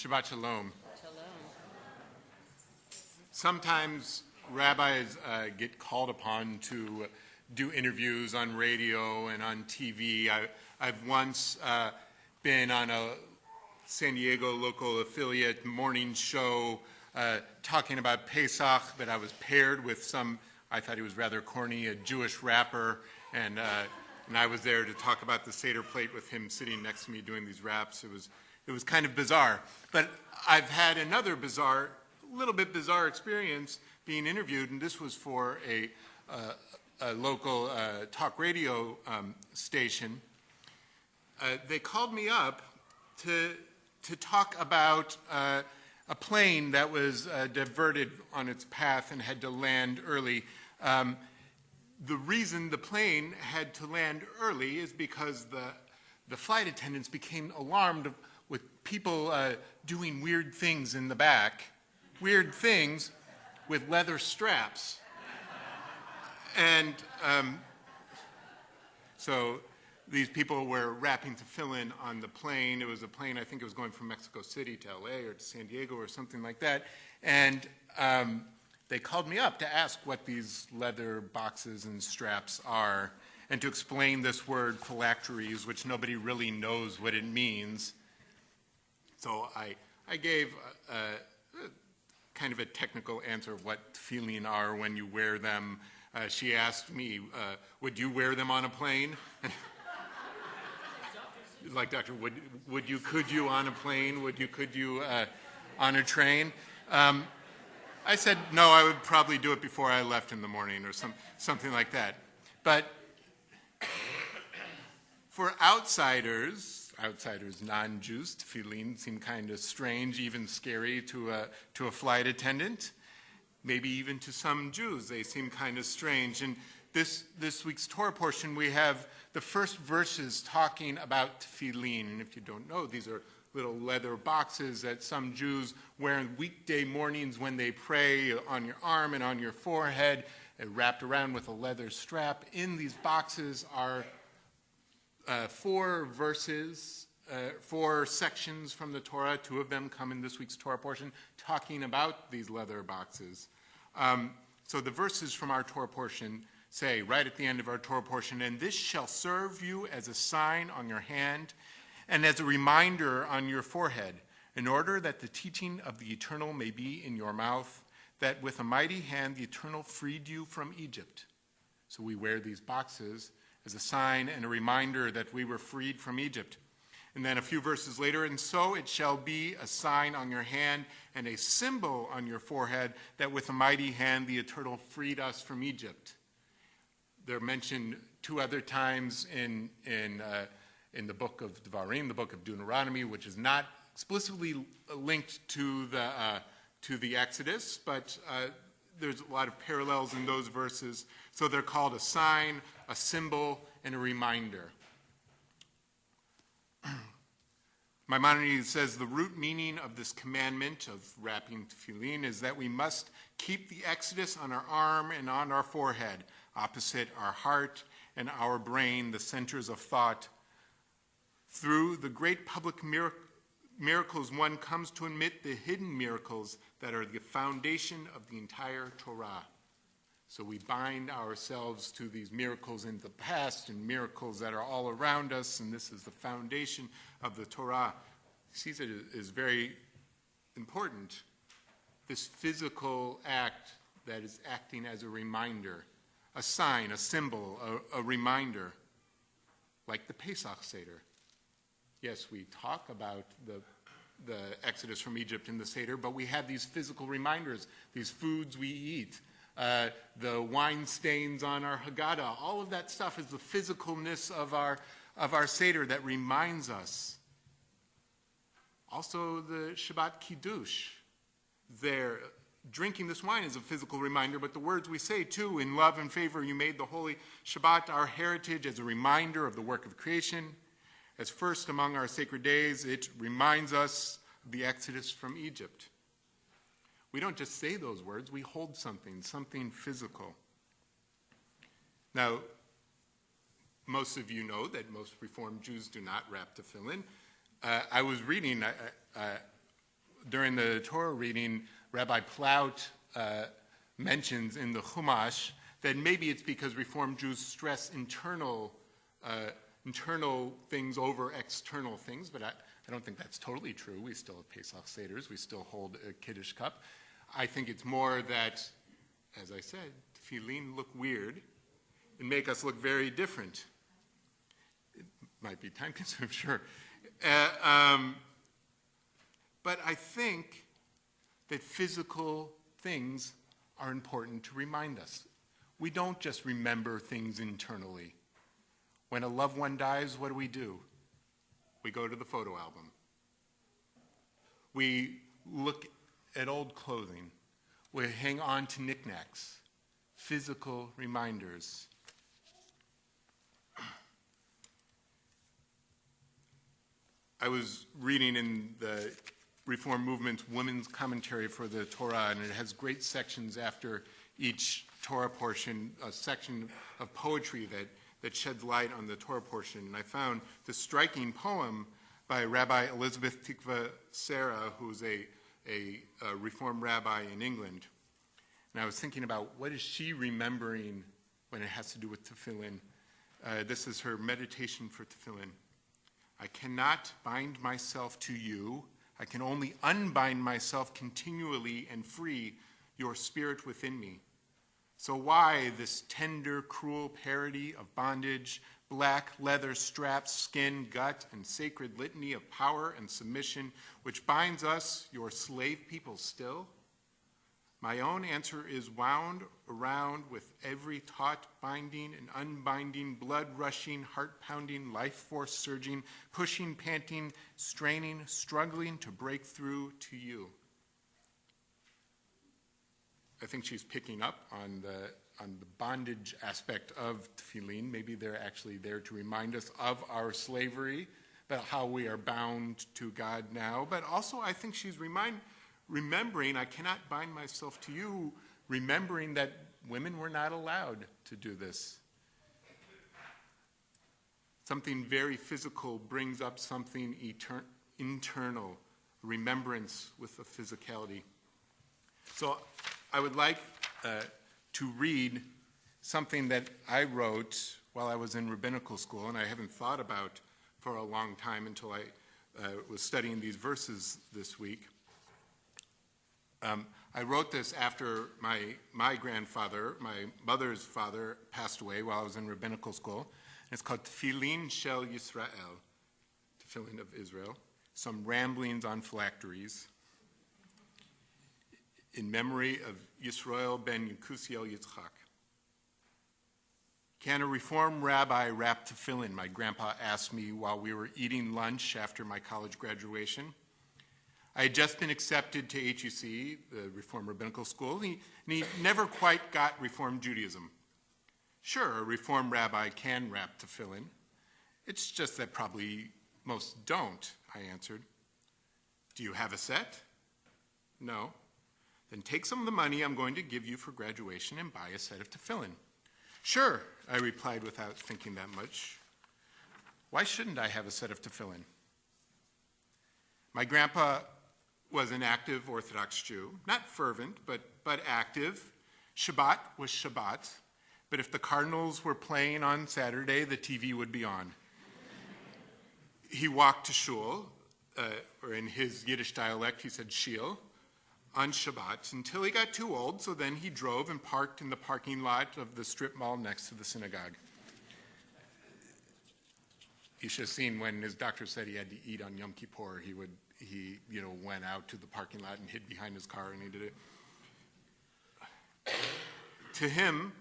Shabbat Shalom. Shalom. Sometimes rabbis get called upon to do interviews on radio and on TV. I've once been on a San Diego local affiliate morning show talking about Pesach, but I was paired with I thought he was rather corny, a Jewish rapper, and I was there to talk about the Seder plate with him sitting next to me doing these raps. It was kind of bizarre. But I've had another little bit bizarre experience being interviewed, and this was for a local talk radio station. They called me up to talk about a plane that was diverted on its path and had to land early. The reason the plane had to land early is because the flight attendants became alarmed with people doing weird things in the back, weird things with leather straps. And so these people were wrapping tefillin on the plane. It was a plane, I think it was going from Mexico City to LA or to San Diego or something like that. And they called me up to ask what these leather boxes and straps are and to explain this word phylacteries, which nobody really knows what it means. So I gave kind of a technical answer of what tefillin are when you wear them. She asked me, would you wear them on a plane? Like, doctor, could you on a plane? Could you on a train? I said, no, I would probably do it before I left in the morning or something like that. But for outsiders, non-Jews, tefillin seem kind of strange, even scary to a flight attendant. Maybe even to some Jews, they seem kind of strange. And this week's Torah portion, we have the first verses talking about tefillin. And if you don't know, these are little leather boxes that some Jews wear on weekday mornings when they pray, on your arm and on your forehead, wrapped around with a leather strap. In these boxes are 4 verses, 4 sections from the Torah. 2 of them come in this week's Torah portion, talking about these leather boxes. So the verses from our Torah portion say, right at the end of our Torah portion, "And this shall serve you as a sign on your hand and as a reminder on your forehead, in order that the teaching of the Eternal may be in your mouth, that with a mighty hand the Eternal freed you from Egypt." So we wear these boxes as a sign and a reminder that we were freed from Egypt. And then a few verses later, "And so it shall be a sign on your hand and a symbol on your forehead, that with a mighty hand the Eternal freed us from Egypt." They're mentioned 2 other times in the book of Devarim, the book of Deuteronomy, which is not explicitly linked to the Exodus, but there's a lot of parallels in those verses. So they're called a sign, a symbol, and a reminder. Maimonides says the root meaning of this commandment of wrapping tefillin is that we must keep the Exodus on our arm and on our forehead, opposite our heart and our brain, the centers of thought. Through the great public miracles, one comes to admit the hidden miracles that are the foundation of the entire Torah. So we bind ourselves to these miracles in the past and miracles that are all around us, and this is the foundation of the Torah. He sees it as very important, this physical act that is acting as a reminder, a sign, a symbol, a reminder, like the Pesach Seder. Yes, we talk about the Exodus from Egypt in the Seder, but we have these physical reminders, these foods we eat, the wine stains on our Haggadah. All of that stuff is the physicalness of our Seder that reminds us. Also, the Shabbat Kiddush. There, drinking this wine is a physical reminder, but the words we say, too, "In love and favor you made the holy Shabbat our heritage," as a reminder of the work of creation. As first among our sacred days, it reminds us of the Exodus from Egypt. We don't just say those words, we hold something physical. Now, most of you know that most Reformed Jews do not wrap tefillin. I was reading during the Torah reading, Rabbi Plaut mentions in the Chumash that maybe it's because Reform Jews stress internal things over external things, but I don't think that's totally true. We still have Pesach Seders. We still hold a Kiddush cup. I think it's more that, as I said, tefillin look weird and make us look very different. It might be time-consuming, sure. But I think that physical things are important to remind us. We don't just remember things internally. When a loved one dies, what do? We go to the photo album. We look at old clothing. We hang on to knickknacks, physical reminders. I was reading in the Reform Movement's Women's Commentary for the Torah, and it has great sections after each Torah portion, a section of poetry that sheds light on the Torah portion. And I found this striking poem by Rabbi Elizabeth Tikva Sarah, who's a Reform rabbi in England. And I was thinking about what is she remembering when it has to do with tefillin. This is her meditation for tefillin. I cannot bind myself to you. I can only unbind myself continually and free your spirit within me. So why this tender, cruel parody of bondage, black leather straps, skin, gut, and sacred litany of power and submission, which binds us, your slave people, still? My own answer is wound around with every taut binding and unbinding, blood-rushing, heart-pounding, life-force surging, pushing, panting, straining, struggling to break through to you. I think she's picking up on the bondage aspect of tefillin. Maybe they're actually there to remind us of our slavery, about how we are bound to God now. But also I think she's remembering, I cannot bind myself to you, remembering that women were not allowed to do this. Something very physical brings up something internal, remembrance with a physicality. So I would like to read something that I wrote while I was in rabbinical school, and I haven't thought about for a long time until I was studying these verses this week. I wrote this after my grandfather, my mother's father, passed away while I was in rabbinical school. It's called Tefillin Shel Yisrael, Tefillin of Israel, some ramblings on phylacteries, in memory of Yisrael ben Yekusiel Yitzchak. Can a Reform rabbi wrap tefillin? My grandpa asked me while we were eating lunch after my college graduation. I had just been accepted to HUC, the Reform Rabbinical School, and he never quite got Reform Judaism. Sure, a Reform rabbi can wrap tefillin. It's just that probably most don't, I answered. Do you have a set? No. Then take some of the money I'm going to give you for graduation and buy a set of tefillin. Sure, I replied without thinking that much. Why shouldn't I have a set of tefillin? My grandpa was an active Orthodox Jew, not fervent, but active. Shabbat was Shabbat, but if the Cardinals were playing on Saturday, the TV would be on. He walked to shul, or in his Yiddish dialect, he said shiel, on Shabbat until he got too old, so then he drove and parked in the parking lot of the strip mall next to the synagogue. You should have seen when his doctor said he had to eat on Yom Kippur, he went out to the parking lot and hid behind his car and he did it. To him,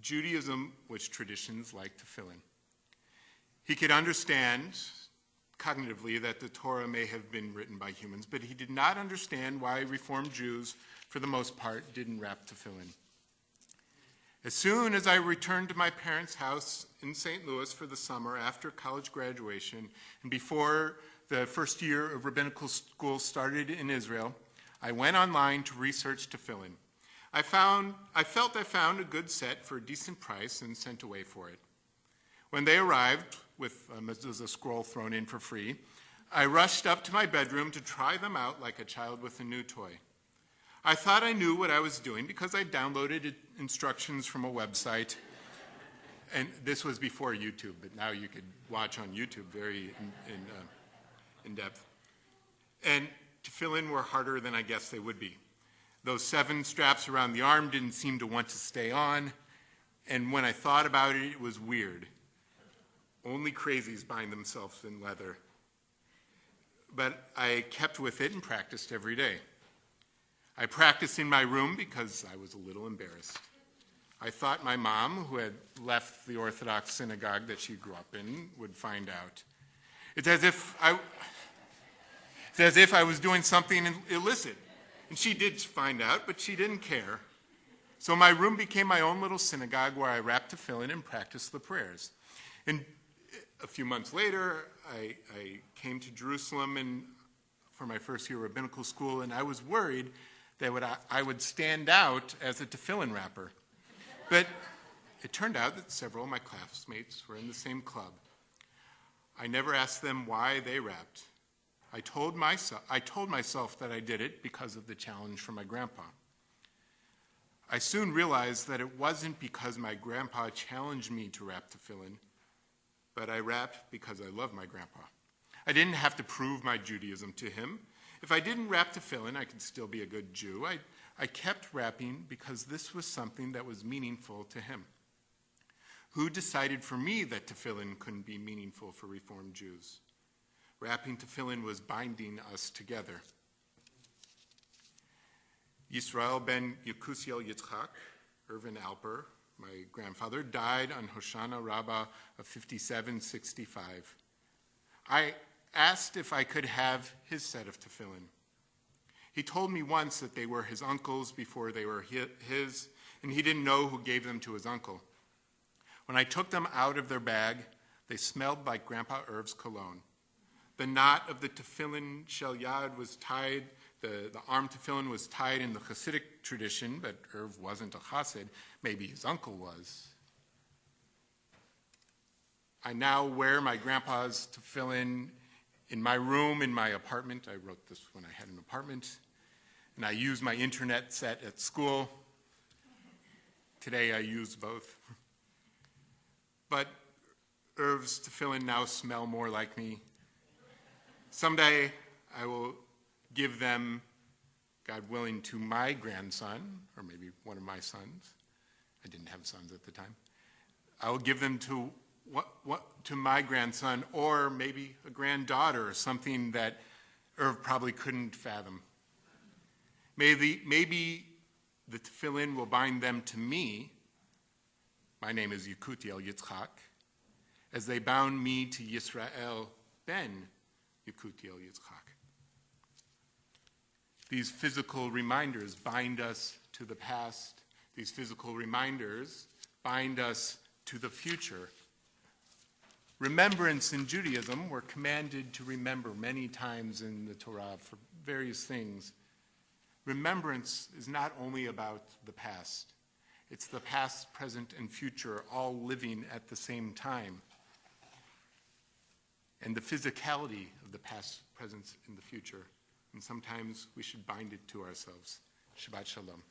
Judaism was traditions like tefillin. He could understand cognitively that the Torah may have been written by humans, but he did not understand why Reformed Jews, for the most part, didn't wrap tefillin. As soon as I returned to my parents' house in St. Louis for the summer after college graduation and before the first year of rabbinical school started in Israel, I went online to research tefillin. I felt I found a good set for a decent price and sent away for it. When they arrived, with a scroll thrown in for free, I rushed up to my bedroom to try them out like a child with a new toy. I thought I knew what I was doing because I downloaded instructions from a website. And this was before YouTube, but now you could watch on YouTube very in depth. And tefillin were harder than I guessed they would be. Those 7 straps around the arm didn't seem to want to stay on. And when I thought about it, it was weird. Only crazies bind themselves in leather. But I kept with it and practiced every day. I practiced in my room because I was a little embarrassed. I thought my mom, who had left the Orthodox synagogue that she grew up in, would find out. It's as if I was doing something illicit. And she did find out, but she didn't care. So my room became my own little synagogue where I wrapped tefillin and practiced the prayers. And a few months later, I came to Jerusalem for my first year of rabbinical school, and I was worried that I would stand out as a tefillin wrapper. But it turned out that several of my classmates were in the same club. I never asked them why they wrapped. I told myself that I did it because of the challenge from my grandpa. I soon realized that it wasn't because my grandpa challenged me to wrap tefillin, but I wrapped because I love my grandpa. I didn't have to prove my Judaism to him. If I didn't wrap tefillin, I could still be a good Jew. I kept wrapping because this was something that was meaningful to him. Who decided for me that tefillin couldn't be meaningful for Reformed Jews? Wrapping tefillin was binding us together. Yisrael ben Yekusiel Yitzchak, Irvin Alper, my grandfather, died on Hoshana Rabbah of 5765. I asked if I could have his set of tefillin. He told me once that they were his uncle's before they were his, and he didn't know who gave them to his uncle. When I took them out of their bag, they smelled like Grandpa Irv's cologne. The knot of the tefillin shel yad was tied, the arm tefillin was tied in the Hasidic tradition, but Irv wasn't a Hasid. Maybe his uncle was. I now wear my grandpa's tefillin in my room, in my apartment. I wrote this when I had an apartment. And I use my internet set at school. Today I use both. But Irv's tefillin now smell more like me. Someday I will give them, God willing, to my grandson, or maybe one of my sons. I didn't have sons at the time. I will give them to my grandson, or maybe a granddaughter, or something that Irv probably couldn't fathom. Maybe the tefillin will bind them to me. My name is Yekutiel Yitzchak, as they bound me to Yisrael ben Yekutiel Yitzchak. These physical reminders bind us to the past. These physical reminders bind us to the future. Remembrance in Judaism, we're commanded to remember many times in the Torah for various things. Remembrance is not only about the past. It's the past, present, and future all living at the same time. And the physicality of the past, present, and the future. And sometimes we should bind it to ourselves. Shabbat Shalom.